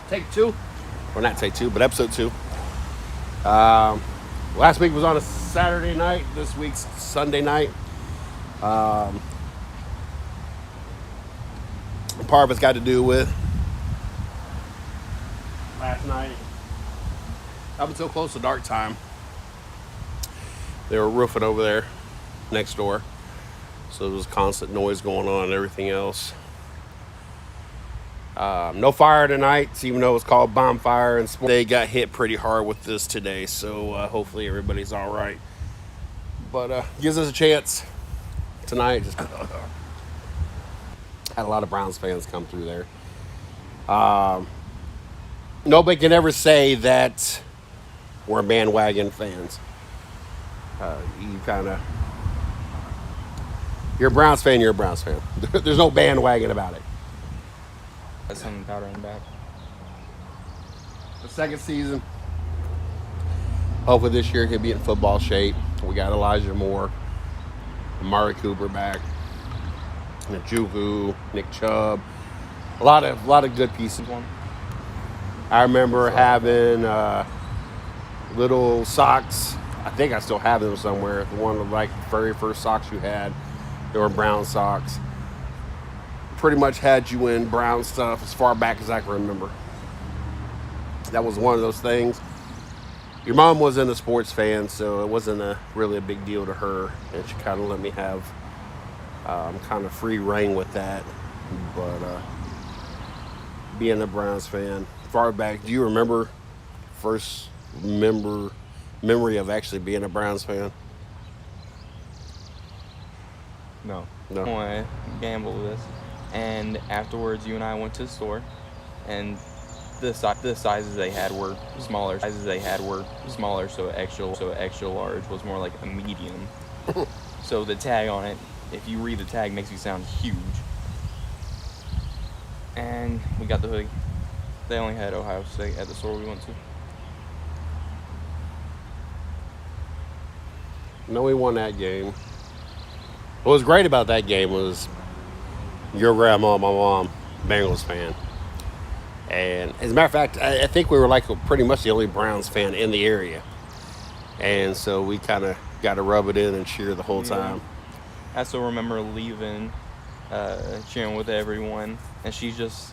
take two, or not take two, but episode two. Last week was on a Saturday night. This week's Sunday night. Part of it's got to do with last night. Up until close to dark time, they were roofing over there next door. So there was constant noise going on and everything else. No fire tonight, even though it's called Bonfire. And they got hit pretty hard with this today. So hopefully everybody's all right. But gives us a chance tonight. Just had a lot of Browns fans come through there. Nobody can ever say that we're bandwagon fans. You're a Browns fan, you're a Browns fan. There's no bandwagon about it. That's some powder in the back. The second season. Hopefully this year he'll be in football shape. We got Elijah Moore, Amari Cooper back, Njoku, Nick Chubb. A lot of good pieces. I remember having little socks. I think I still have them somewhere. The one of like the very first socks you had, they were brown socks. Pretty much had you in brown stuff as far back as I can remember. That was one of those things. Your mom wasn't a sports fan, so it wasn't really a big deal to her, and she kind of let me have kind of free reign with that. But being a Browns fan, far back, do you remember first memory of actually being a Browns fan? No. No. I want to gamble with this. And afterwards, you and I went to the store, and the sizes they had were smaller. So extra large was more like a medium. So the tag on it, if you read the tag, makes you sound huge. And we got the hoodie. They only had Ohio State at the store we went to. No, we won that game. What was great about that game was your grandma, my mom, Bengals fan. And as a matter of fact, I think we were like pretty much the only Browns fan in the area. And so we kind of got to rub it in and cheer the whole time. I still remember leaving, cheering with everyone, and she just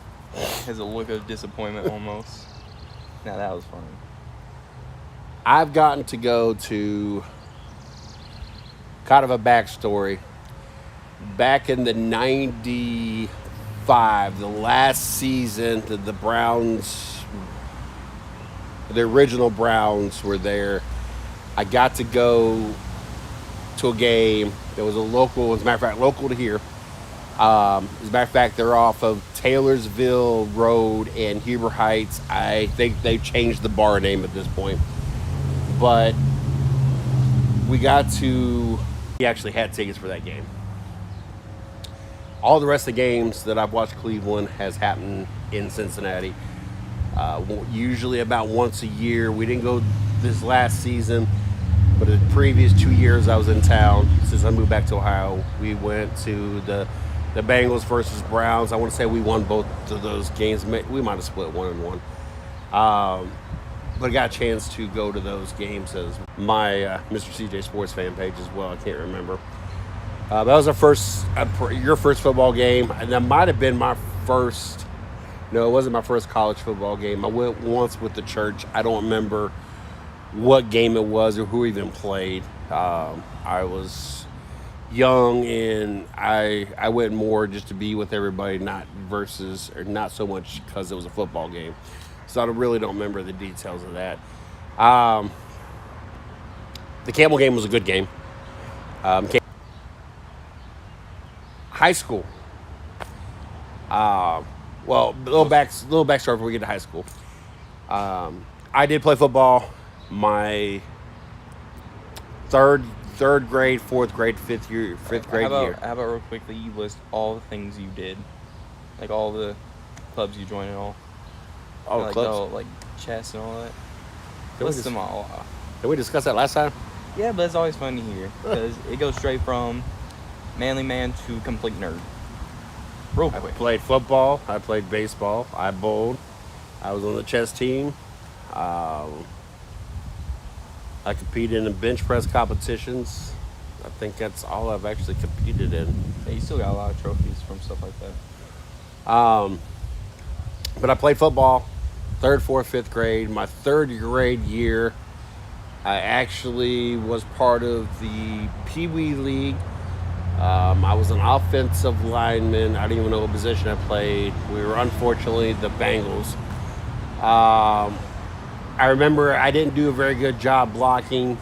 has a look of disappointment almost. Now that was funny. I've gotten to go to kind of a backstory. Back in the 95, the last season, the Browns, the original Browns were there. I got to go to a game. There was a local, as a matter of fact, local to here. As a matter of fact, they're off of Taylorsville Road and Huber Heights. I think they've changed the bar name at this point. But we actually had tickets for that game. All the rest of the games that I've watched Cleveland has happened in Cincinnati. Usually about once a year. We didn't go this last season, but the previous 2 years I was in town, since I moved back to Ohio, we went to the Bengals versus Browns. I want to say we won both of those games. We might have split 1-1. But I got a chance to go to those games as my Mr. CJ Sports fan page as well. I can't remember. That was your first football game, and that might have been my first. No, it wasn't my first college football game. I went once with the church. I don't remember what game it was or who even played. I was young, and I went more just to be with everybody, not so much because it was a football game. So I really don't remember the details of that. The Camel game was a good game. High school. Well, little backstory before we get to high school. I did play football my third grade, fourth grade, fifth grade year. How about real quickly, you list all the things you did, like all the clubs you joined and all. Oh, like clubs? Like chess and all that. Did List them all. Did we discuss that last time? Yeah, but it's always fun to hear because it goes straight from manly man to complete nerd. Real quick. I played football. I played baseball. I bowled. I was on the chess team. Um, I competed in bench press competitions. I think that's all I've actually competed in. Yeah, you still got a lot of trophies from stuff like that. Um, but I played football, third, fourth, fifth grade. My third grade year, I actually was part of the Pee Wee League. I was an offensive lineman. I didn't even know what position I played. We were unfortunately the Bengals. Um, I remember I didn't do a very good job blocking,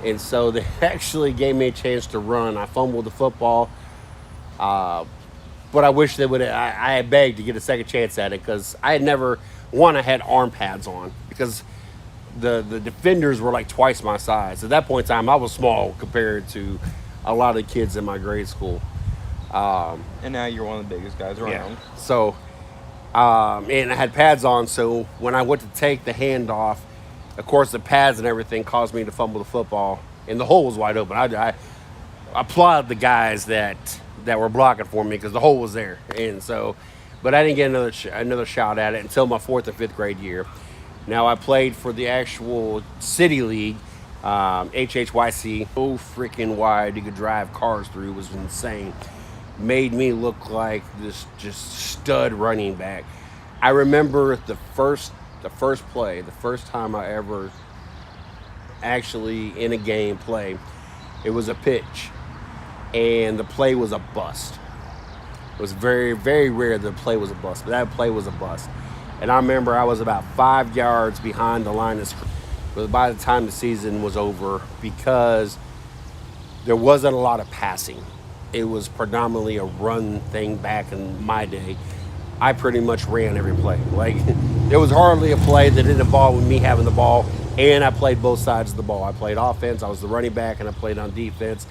and so they actually gave me a chance to run. I fumbled the football, but I wish they would. I had begged to get a second chance at it because I had never. One, I had arm pads on because the defenders were like twice my size. At that point in time, I was small compared to a lot of kids in my grade school. And now you're one of the biggest guys around. So, and I had pads on, so when I went to take the handoff, of course, the pads and everything caused me to fumble the football, and the hole was wide open. I applaud the guys that were blocking for me because the hole was there, and so, but I didn't get another shot at it until my fourth and fifth grade year. Now I played for the actual city league, HHYC. So freaking wide you could drive cars through, was insane. Made me look like this just stud running back. I remember the first play, the first time I ever actually in a game play. It was a pitch, and the play was a bust. It was very, very rare the play was a bust, but that play was a bust. And I remember I was about 5 yards behind the line of scrimmage. But by the time the season was over, because there wasn't a lot of passing, it was predominantly a run thing back in my day. I pretty much ran every play. Like, there was hardly a play that didn't involve with me having the ball, and I played both sides of the ball. I played offense, I was the running back, and I played on defense.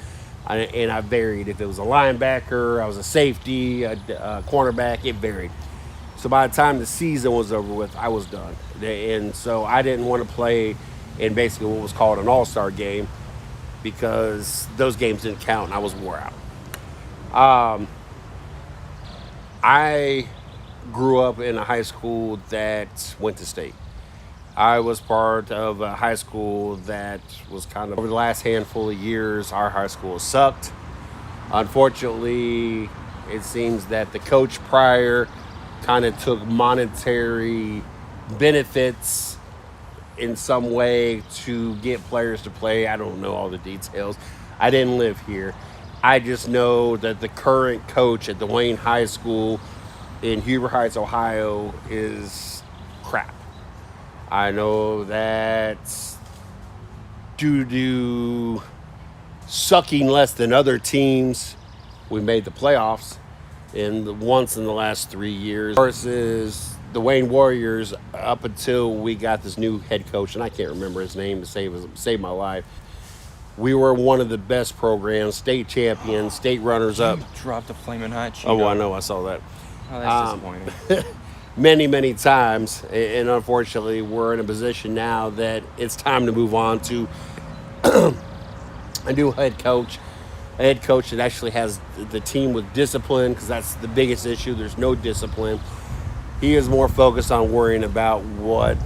And I varied. If it was a linebacker, I was a safety, a cornerback, it varied. So by the time the season was over with, I was done. And so I didn't want to play in basically what was called an all-star game because those games didn't count and I was wore out. I grew up in a high school that went to state. I was part of a high school that was kind of, over the last handful of years, our high school sucked. Unfortunately, it seems that the coach prior kind of took monetary benefits in some way to get players to play. I don't know all the details. I didn't live here. I just know that the current coach at Dwayne High School in Huber Heights, Ohio is crap. I know that due to sucking less than other teams, we made the playoffs once in the last 3 years versus the Wayne Warriors up until we got this new head coach, and I can't remember his name to save my life. We were one of the best programs, state champions, state runners-up. You dropped a flaming hot Cheeto. Oh, I know, I saw that. Oh, that's disappointing. Many times, and unfortunately we're in a position now that it's time to move on to a new head coach that actually has the team with discipline, because that's the biggest issue. There's no discipline. He is more focused on worrying about what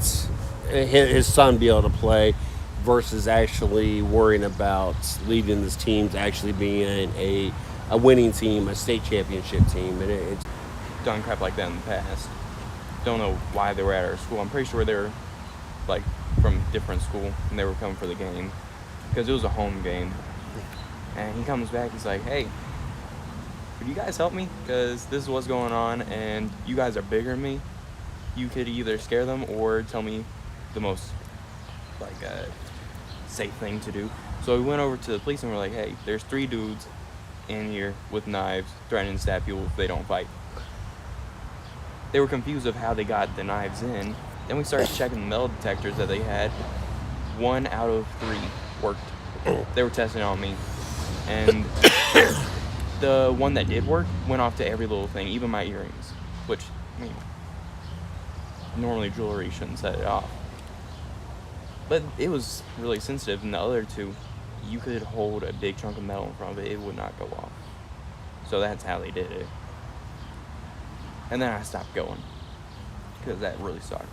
his son be able to play versus actually worrying about leading this team to actually being a winning team, a state championship team. And it's Done crap like that in the past. Don't know why they were at our school. I'm pretty sure they were like from different school and they were coming for the game because it was a home game. And he comes back, he's like, hey, could you guys help me? Because this is what's going on and you guys are bigger than me. You could either scare them or tell me the most safe thing to do. So we went over to the police and we're like, hey, there's 3 dudes in here with knives threatening to stab people if they don't fight. They were confused of how they got the knives in. Then we started checking the metal detectors that they had. 1 out of 3 worked. They were testing on me. And the one that did work went off to every little thing, even my earrings. Which, I mean, normally jewelry shouldn't set it off. But it was really sensitive, and the other 2, you could hold a big chunk of metal in front of it, it would not go off. So that's how they did it. And then I stopped going. because that really sucked.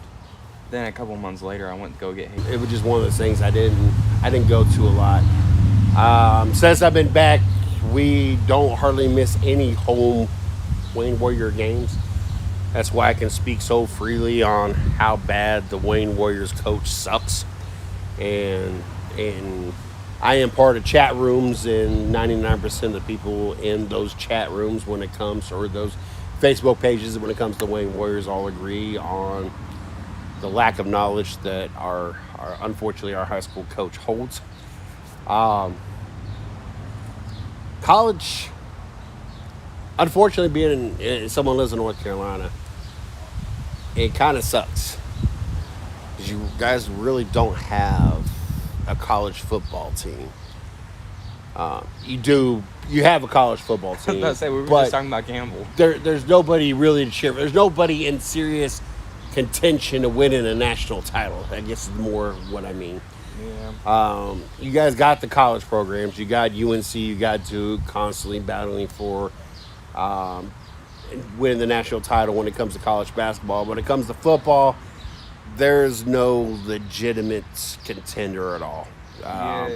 Then a couple months later, I went to go get hit. It was just one of those things I didn't go to a lot. Since I've been back, we don't hardly miss any home Wayne Warrior games. That's why I can speak so freely on how bad the Wayne Warriors coach sucks. And I am part of chat rooms, and 99% of the people in those chat rooms when it comes, or those Facebook pages when it comes to Wayne Warriors, all agree on the lack of knowledge that our unfortunately our high school coach holds. College, unfortunately, someone lives in North Carolina, it kind of sucks because you guys really don't have a college football team. You have a college football I was team. about to say, we were but just talking about Campbell. there's nobody really to cheer for. There's nobody in serious contention to winning a national title, I guess is more what I mean. Yeah. You guys got the college programs. You got UNC, you got Duke constantly battling for winning the national title when it comes to college basketball. When it comes to football, there's no legitimate contender at all. Yeah,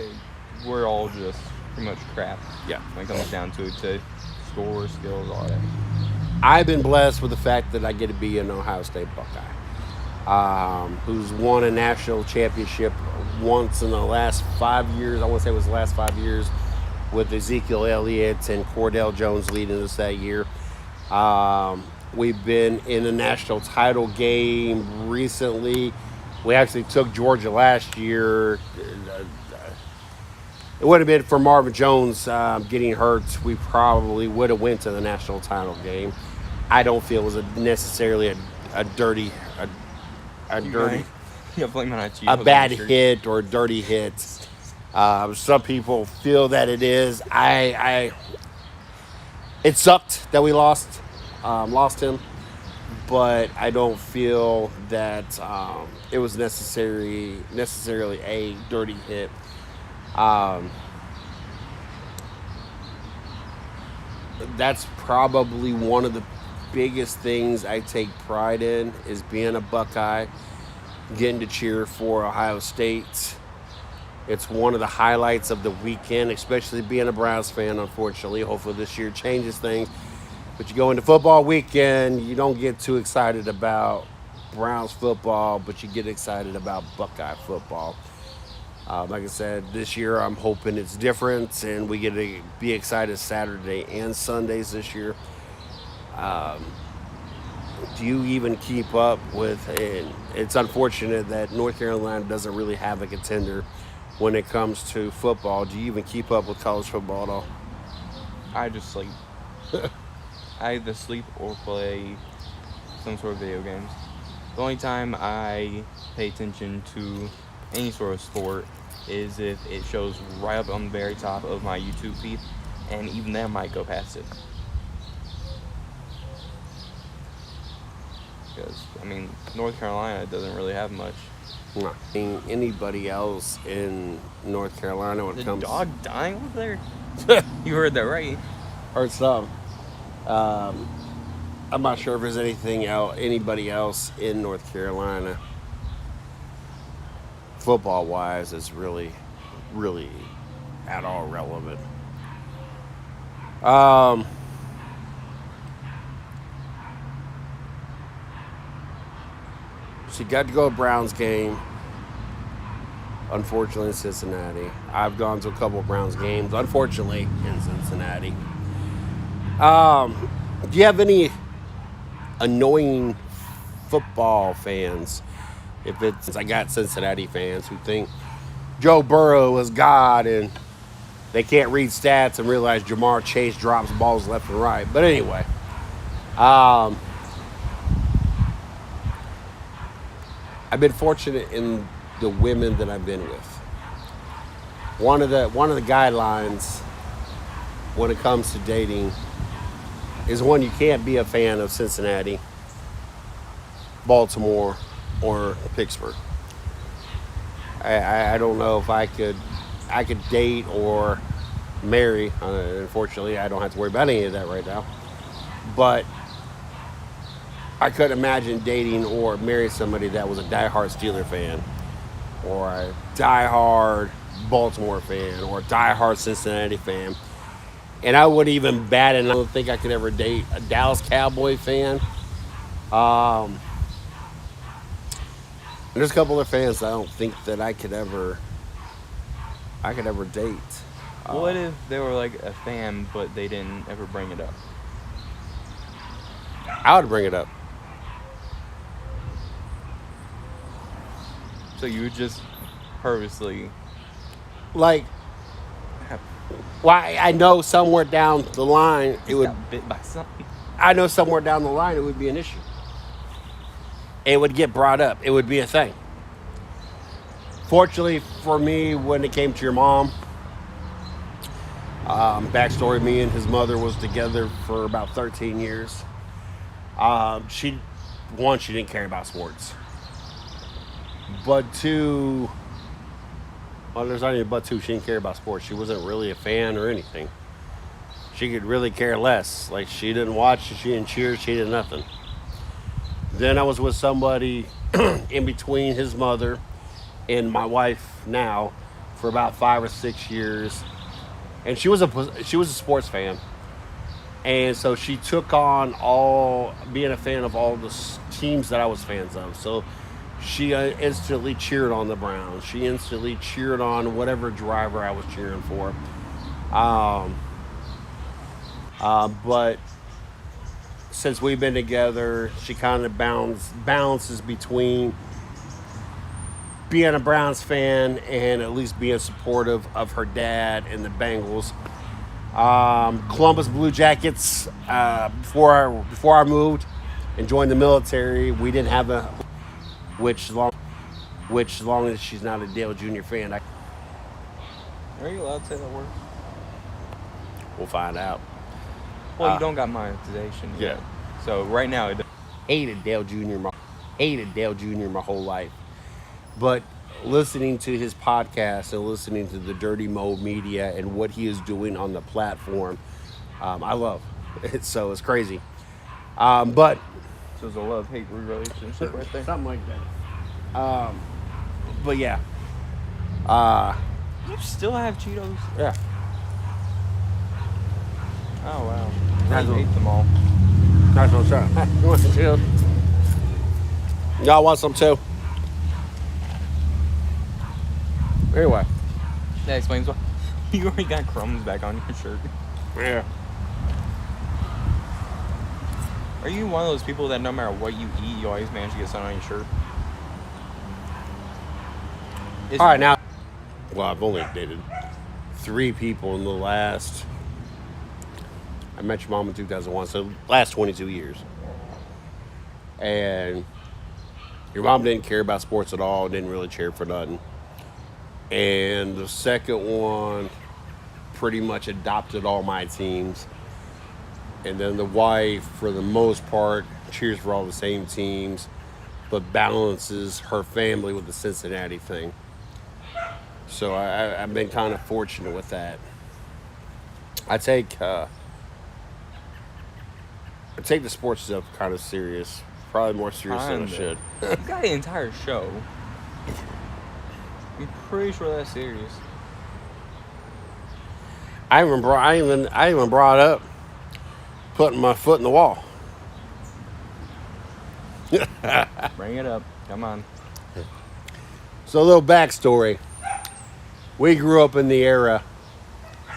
we're all just pretty much crap. Yeah. When it comes down to it, too. Score, skills, all that. I've been blessed with the fact that I get to be an Ohio State Buckeye, who's won a national championship once in the last 5 years. I want to say it was the last 5 years, with Ezekiel Elliott and Cordell Jones leading us that year. We've been in a national title game recently. We actually took Georgia last year. It would have been for Marvin Jones getting hurt. We probably would have went to the national title game. I don't feel it was necessarily a dirty, Yeah, blame it on you. a bad hit or a dirty hit. Some people feel that it is. It sucked that we lost him, but I don't feel that it was necessarily a dirty hit. That's probably one of the biggest things I take pride in, is being a Buckeye, getting to cheer for Ohio State. It's one of the highlights of the weekend, especially being a Browns fan, unfortunately. Hopefully this year changes things. But you go into football weekend, you don't get too excited about Browns football, but you get excited about Buckeye football. Like I said, this year I'm hoping it's different, and we get to be excited Saturday and Sundays this year. Do you even keep up with it? It's unfortunate that North Carolina doesn't really have a contender when it comes to football. Do you even keep up with college football at all? I just sleep. I either sleep or play some sort of video games. The only time I pay attention to any sort of sport is if it shows right up on the very top of my YouTube feed, and even then I might go past it. Because, North Carolina doesn't really have much. No. Anybody else in North Carolina when it comes... The dog dying over there? You heard that right. Or some. I'm not sure if there's anybody else in North Carolina, football-wise, is really at all relevant. So you got to go to Browns game. Unfortunately, in Cincinnati. I've gone to a couple of Browns games, unfortunately, in Cincinnati. Do you have any annoying football fans? I got Cincinnati fans who think Joe Burrow is God and they can't read stats and realize Jamar Chase drops balls left and right. But anyway, I've been fortunate in the women that I've been with. One of the guidelines when it comes to dating is one, you can't be a fan of Cincinnati, Baltimore, or Pittsburgh. I don't know if I could date or marry. Unfortunately, I don't have to worry about any of that right now. But I couldn't imagine dating or marrying somebody that was a diehard Steeler fan, or a diehard Baltimore fan, or a diehard Cincinnati fan. And I wouldn't even bat, and I don't think I could ever date a Dallas Cowboy fan. Um, and there's a couple of fans I don't think that I could ever date. What if they were like a fan, but they didn't ever bring it up? I would bring it up. So you would just purposely Like, have why I know somewhere down the line it would. got bit by something. I know somewhere down the line it would be an issue. It would get brought up. It would be a thing. Fortunately for me, when it came to your mom, backstory: me and his mother was together for about 13 years. She didn't care about sports, but two, well, there's not even but two. She didn't care about sports. She wasn't really a fan or anything. She could really care less. Like, she didn't watch, she didn't cheer, she did nothing. Then I was with somebody in between his mother and my wife now for about 5 or 6 years, and she was a sports fan, and so she took on all being a fan of all the teams that I was fans of. So she instantly cheered on the Browns. She instantly cheered on whatever driver I was cheering for. But since we've been together, she kind of balances between being a Browns fan and at least being supportive of her dad and the Bengals. Columbus Blue Jackets. Before I moved and joined the military, we didn't have a which long as she's not a Dale Jr. fan, Are you allowed to say that word? we'll find out. Well, you don't got monetization yet. Yeah. So right now, Hated Dale Jr. my whole life. But listening to his podcast and listening to the Dirty Mo Media and what he is doing on the platform, I love. So it's crazy. But so it's a love-hate relationship right there. something like that. But yeah. You still have Cheetos? Yeah. Oh wow. I That's ate them all. That's what's up. You want some Cheetos? Y'all want some too? Anyway. That explains why you already got crumbs back on your shirt. Yeah. Are you one of those people that no matter what you eat, you always manage to get something on your shirt? All right, now. Well, I've only dated 3 people in the last. I met your mom in 2001, so last 22 years. And your mom didn't care about sports at all, didn't really cheer for nothing. And the second one pretty much adopted all my teams. And then the wife, for the most part, cheers for all the same teams, but balances her family with the Cincinnati thing. So I've been kind of fortunate with that. I take the sports stuff kind of serious. Probably more serious than I should. You got an entire show. I'm pretty sure that's serious. I even brought up putting my foot in the wall. Bring it up. Come on. So a little backstory. We grew up in the era,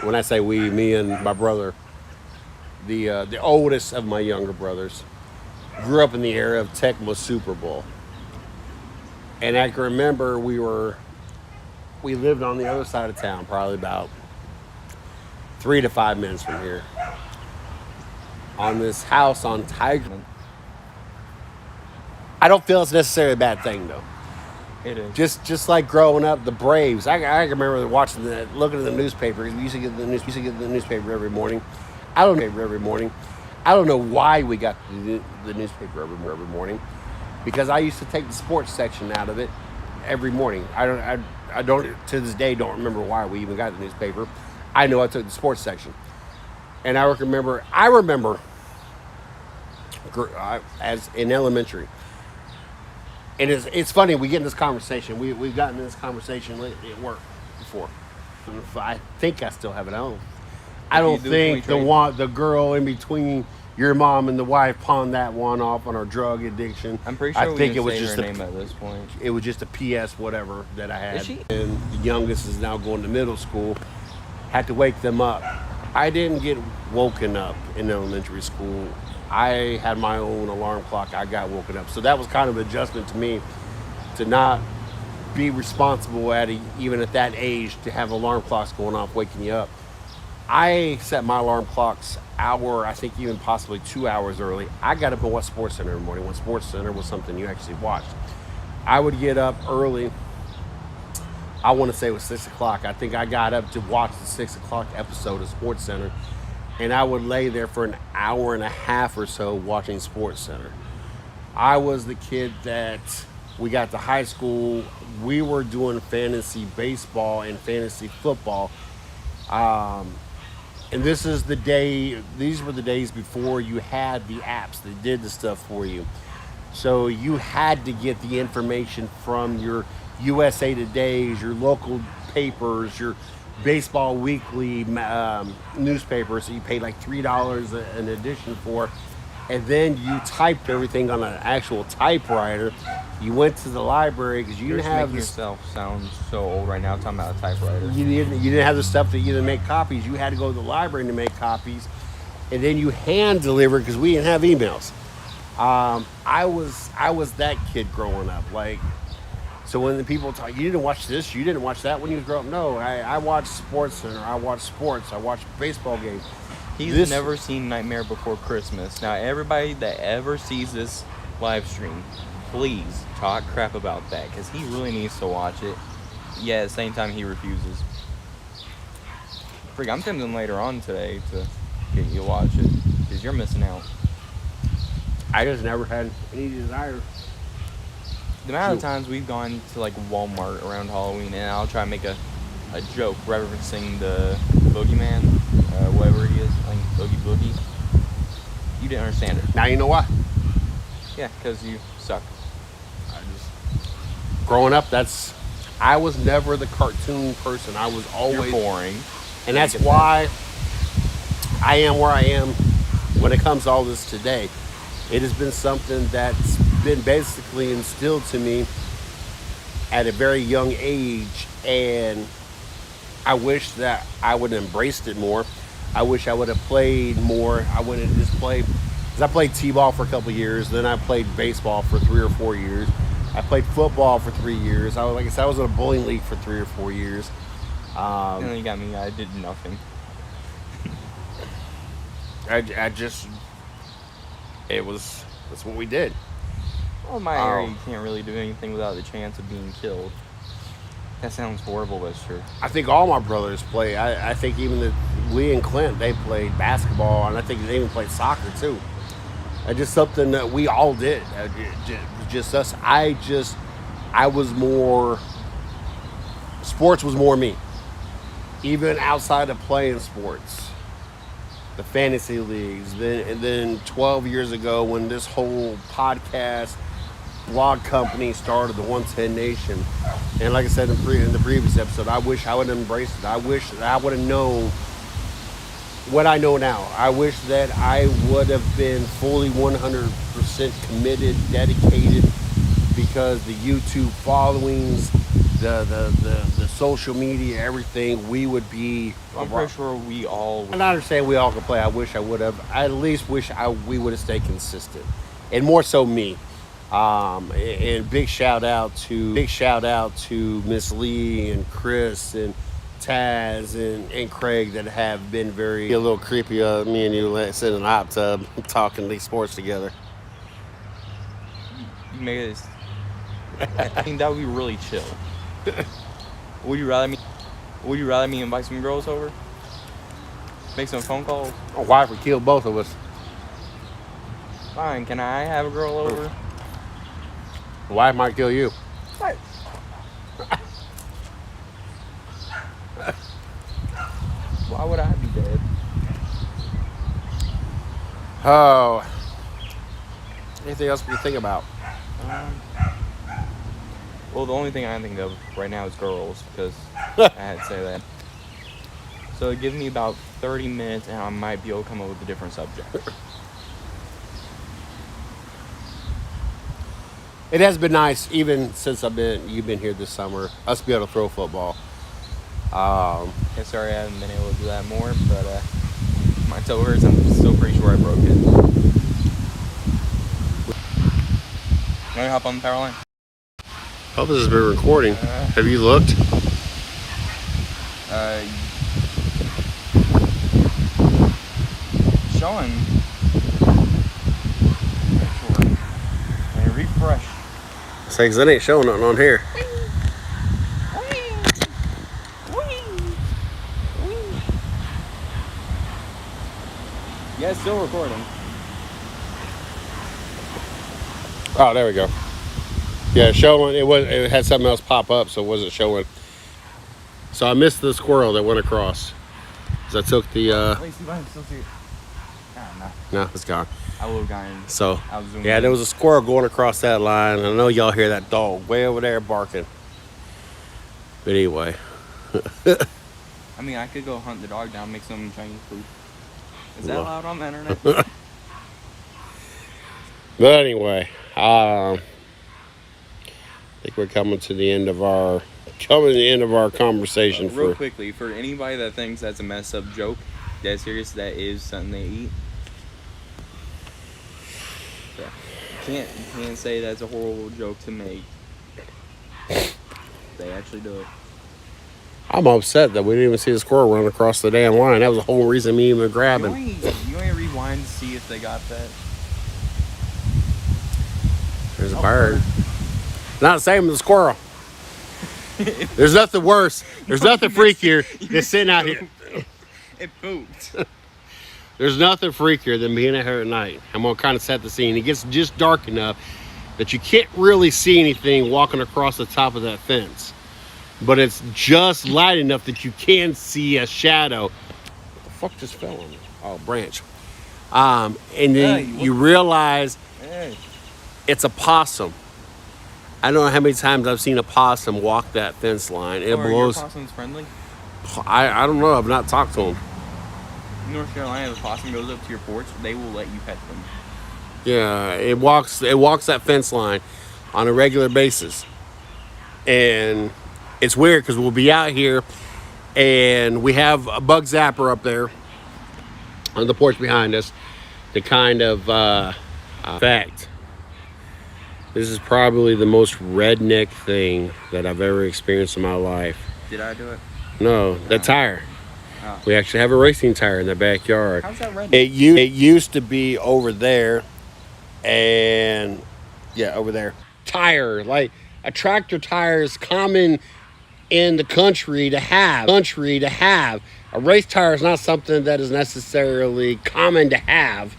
when I say we, me and my brother, the oldest of my younger brothers, grew up in the era of Tecmo Super Bowl. And I can remember we lived on the other side of town, probably about 3 to 5 minutes from here, on this house on Tiger. I don't feel it's necessarily a bad thing, though. It is. Just like growing up, the Braves. I remember looking at the newspaper. We used to get the newspaper every morning. I don't know why we got the newspaper every morning, because I used to take the sports section out of it every morning. I don't to this day don't remember why we even got the newspaper. I know I took the sports section, and I remember as in elementary. And it's funny, we get in this conversation. We've gotten in this conversation lately at work before. I think I still have it on. I don't think the girl in between your mom and the wife pawned that one off on her drug addiction. I'm pretty sure I think it was just her name at this point. It was just a PS whatever that I had. Is she? And the youngest is now going to middle school. Had to wake them up. I didn't get woken up in elementary school. I had my own alarm clock. I got woken up. So that was kind of an adjustment to me to not be responsible even at that age to have alarm clocks going off waking you up. I set my alarm clocks I think even possibly 2 hours early. I got up and watched Sports Center in the morning when Sports Center was something you actually watched. I would get up early. I want to say it was 6 o'clock. I think I got up to watch the 6 o'clock episode of Sports Center, and I would lay there for an hour and a half or so watching Sports Center. I was the kid that we got to high school. We were doing fantasy baseball and fantasy football. And these were the days before you had the apps that did the stuff for you. So you had to get the information from your USA Todays, your local papers, your Baseball Weekly newspapers that you paid like $3 an edition for. And then you typed everything on an actual typewriter. You went to the library because you didn't have making yourself sound so old right now. Talking about a typewriter. You didn't have the stuff to either make copies. You had to go to the library to make copies, and then you hand deliver because we didn't have emails. I was that kid growing up. Like, so when the people talk, you didn't watch this, you didn't watch that when you was growing up. No, I watched Sports Center. I watched sports. I watched baseball games. He's never seen Nightmare Before Christmas. Now, everybody that ever sees this live stream, please talk crap about that, because he really needs to watch it. Yeah, at the same time, he refuses. Freak, I'm tempting later on today to get you to watch it, because you're missing out. I just never had any desire. The amount of times we've gone to, like, Walmart around Halloween, and I'll try to make a joke referencing the boogeyman, whatever he is, I think Boogie. You didn't understand it. Now you know why? Yeah, because you suck. Growing up, I was never the cartoon person. I was always boring. And that's why I am where I am when it comes to all this today. It has been something that's been basically instilled to me at a very young age, and I wish that I would have embraced it more. I wish I would have played more. I wouldn't have just played, because I played t-ball for a couple of years, then I played baseball for 3 or 4 years. I played football for 3 years. I was in a bowling league for 3 or 4 years. And then you got me. I did nothing. That's what we did. Well, in my area, you can't really do anything without the chance of being killed. That sounds horrible, but it's true. I think all my brothers play. I think even Lee and Clint, they played basketball, and I think they even played soccer too. Just something that we all did. Just us. I was more. Sports was more me. Even outside of playing sports, the fantasy leagues. Then 12 years ago, when this whole podcast blog company started, the 110 Nation, and like I said in the previous episode, I wish I would have embraced it. I wish that I would have known what I know now. I wish that I would have been fully 100% committed, dedicated, because the YouTube followings, the social media, everything, we would be. I'm pretty sure we all would. And I understand we all can play. I wish I would have. I at least wish we would have stayed consistent, and more so me. And big shout out to Miss Lee and Chris and Taz and Craig that have been a little creepy. Me and you sitting in a hot tub talking these sports together. You made this. I think that would be really chill. Would you rather me invite some girls over? Make some phone calls? My wife would kill both of us. Fine, can I have a girl over? My wife might kill you. What? Why would I be dead? Oh. Anything else we can think about? Well, the only thing I think of right now is girls, because I had to say that. So give me about 30 minutes and I might be able to come up with a different subject. It has been nice, even since you've been here this summer, us be able to throw football. Yeah, sorry I haven't been able to do that more, but my toe hurts. I'm still pretty sure I broke it. Want to hop on the power line? Hope this has been recording. Have you looked? Showing. Actually, and refresh. Say, 'cause it ain't showing nothing on here. Yeah, it's still recording. Oh, there we go. Yeah, showing. It had something else pop up, so it wasn't showing. So I missed the squirrel that went across. 'Cause I took the. Wait, see if I can still see it. No, it's gone. I would have gotten. So I was zooming yeah, in. there was a squirrel going across that line. I know y'all hear that dog way over there barking. But anyway. I mean, I could go hunt the dog down, make some Chinese food. Is that allowed on the internet? But anyway, I think we're coming to the end of our conversation. Real quickly, for anybody that thinks that's a messed up joke, dead serious, that is something they eat. So, you can't say that's a horrible joke to make. They actually do it. I'm upset that we didn't even see the squirrel run across the damn line. That was the whole reason me even grabbing. You ain't rewind to see if they got that. There's a bird. Not the same as a squirrel. There's nothing worse. There's nothing freakier than sitting out here. It pooped. There's nothing freakier than being out here at night. I'm going to kind of set the scene. It gets just dark enough that you can't really see anything walking across the top of that fence. But it's just light enough that you can see a shadow. What the fuck just fell on me? Oh, branch. And then you realize it's a possum. I don't know how many times I've seen a possum walk that fence line. It blows. Are your possums friendly? I don't know. I've not talked to them. In North Carolina, if a possum goes up to your porch, they will let you pet them. Yeah, it walks that fence line on a regular basis. And it's weird because we'll be out here and we have a bug zapper up there on the porch behind us. The kind of fact. This is probably the most redneck thing that I've ever experienced in my life. Did I do it? No, the tire. Oh. We actually have a racing tire in the backyard. How's that redneck? It used to be over there, and yeah, over there. Tire, like a tractor tire is common in the country to have. A race tire is not something that is necessarily common to have.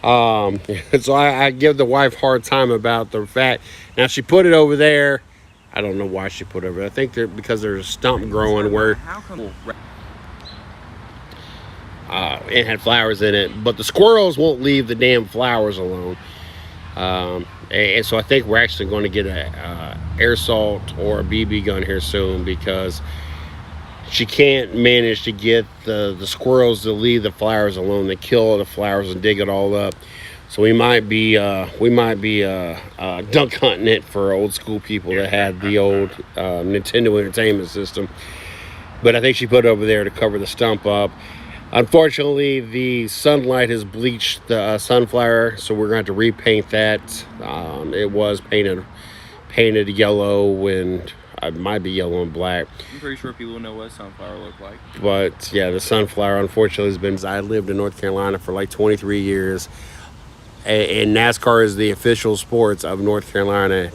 So I give the wife a hard time about the fact. Now she put it over there. I don't know why she put it over there. I think because there's a stump growing where it had flowers in it. But the squirrels won't leave the damn flowers alone. And so I think we're actually going to get a air salt or a BB gun here soon, because she can't manage to get the squirrels to leave the flowers alone. They kill all the flowers and dig it all up. So we might be duck hunting it for old school people that had the old Nintendo Entertainment System. But I think she put it over there to cover the stump up. Unfortunately, the sunlight has bleached the sunflower, so we're going to have to repaint that. It was painted yellow, and it might be yellow and black. I'm pretty sure people know what sunflower look like. But yeah, the sunflower unfortunately has been. I lived in North Carolina for like 23 years, and NASCAR is the official sports of North Carolina.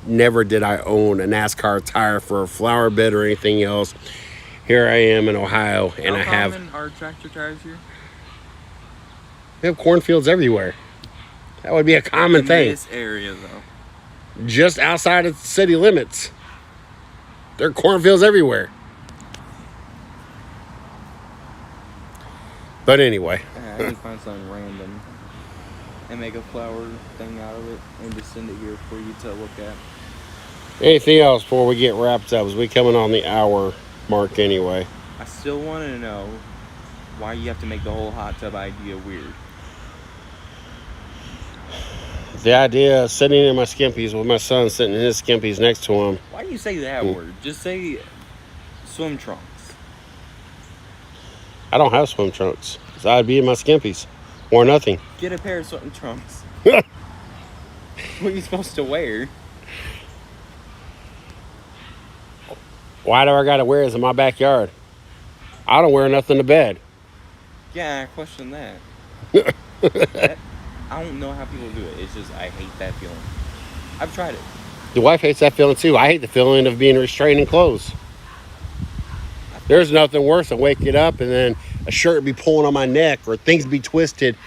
Never did I own a NASCAR tire for a flower bed or anything else. Here I am in Ohio, and How common are tractor tires here? We have cornfields everywhere. That would be a common thing. In this area, though. Just outside of city limits. There are cornfields everywhere. But anyway. I need to find something random. and make a flower thing out of it and just send it here for you to look at. Anything else before we get wrapped up? As we coming on the hour mark anyway. I still want to know why you have to make the whole hot tub idea weird. The idea of sitting in my skimpies with my son sitting in his skimpies next to him. Why do you say that word? Just say swim trunks. I don't have swim trunks, so I'd be in my skimpies or nothing. Get a pair of swim trunks. What are you supposed to wear? Why do I gotta wear this in my backyard? I don't wear nothing to bed. Yeah, I question that. I don't know how people do it. It's just, I hate that feeling. I've tried it. The wife hates that feeling too. I hate the feeling of being restrained in clothes. There's nothing worse than waking up and then a shirt be pulling on my neck or things be twisted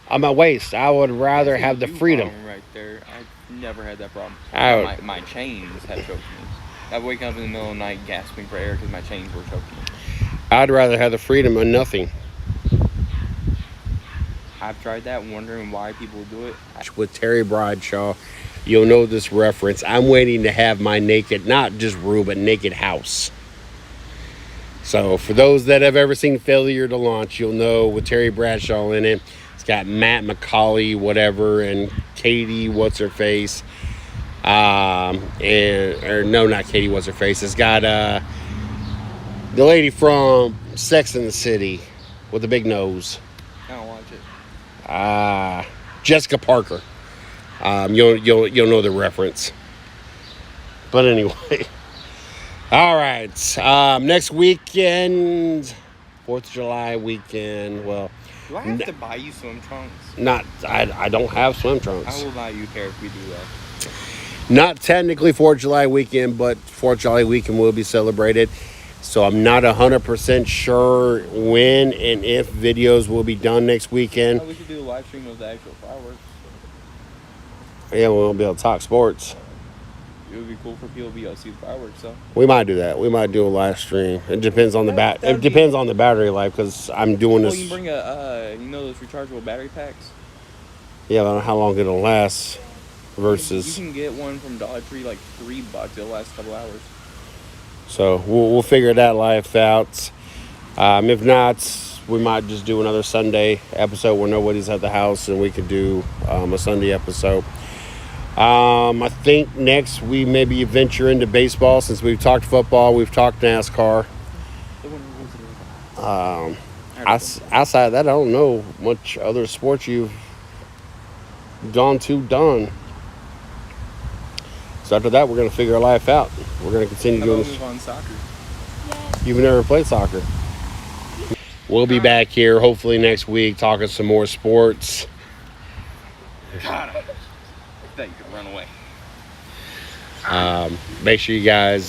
on my waist. I would rather have the freedom. Right there. I've never had that problem. I My chains have choked me. I'd wake up in the middle of the night gasping for air because my chains were choking me. I'd rather have the freedom of nothing. I've tried that, wondering why people do it. With Terry Bradshaw, you'll know this reference. I'm waiting to have my naked, not just room, but naked house. So for those that have ever seen Failure to Launch, you'll know with Terry Bradshaw in it. It's got Matt McCauley, whatever, and Katie, what's her face. Not Katie, what's her face. It's got the lady from Sex and the City with the big nose. I don't watch it. Jessica Parker. You'll know the reference. But anyway. All right. Next weekend, 4th of July weekend. Well, do I have to buy you swim trunks? I don't have swim trunks. I will buy you a pair if we do that. Not technically 4th of July weekend, but 4th of July weekend will be celebrated. So I'm not 100% sure when and if videos will be done next weekend. Oh, we could do a live stream of the actual fireworks. Yeah, we won't be able to talk sports. It would be cool for people to be able to see the fireworks, though. We might do that. We might do a live stream. It depends on the depends on the battery life because I'm doing this. Well, you can bring those rechargeable battery packs. Yeah, I don't know how long it'll last. Versus. You can get one from Dollar Tree like $3. It'll last a couple hours. So we'll figure that life out. If not, we might just do another Sunday episode where nobody's at the house and we could do a Sunday episode. I think next we maybe venture into baseball since we've talked football, we've talked NASCAR. Outside of that, I don't know much other sports you've done. So after that, we're going to figure our life out. We're going to continue doing this. Move on soccer. Yes. You've never played soccer. We'll be back here hopefully next week talking some more sports. God, I thought you could run away. Make sure you guys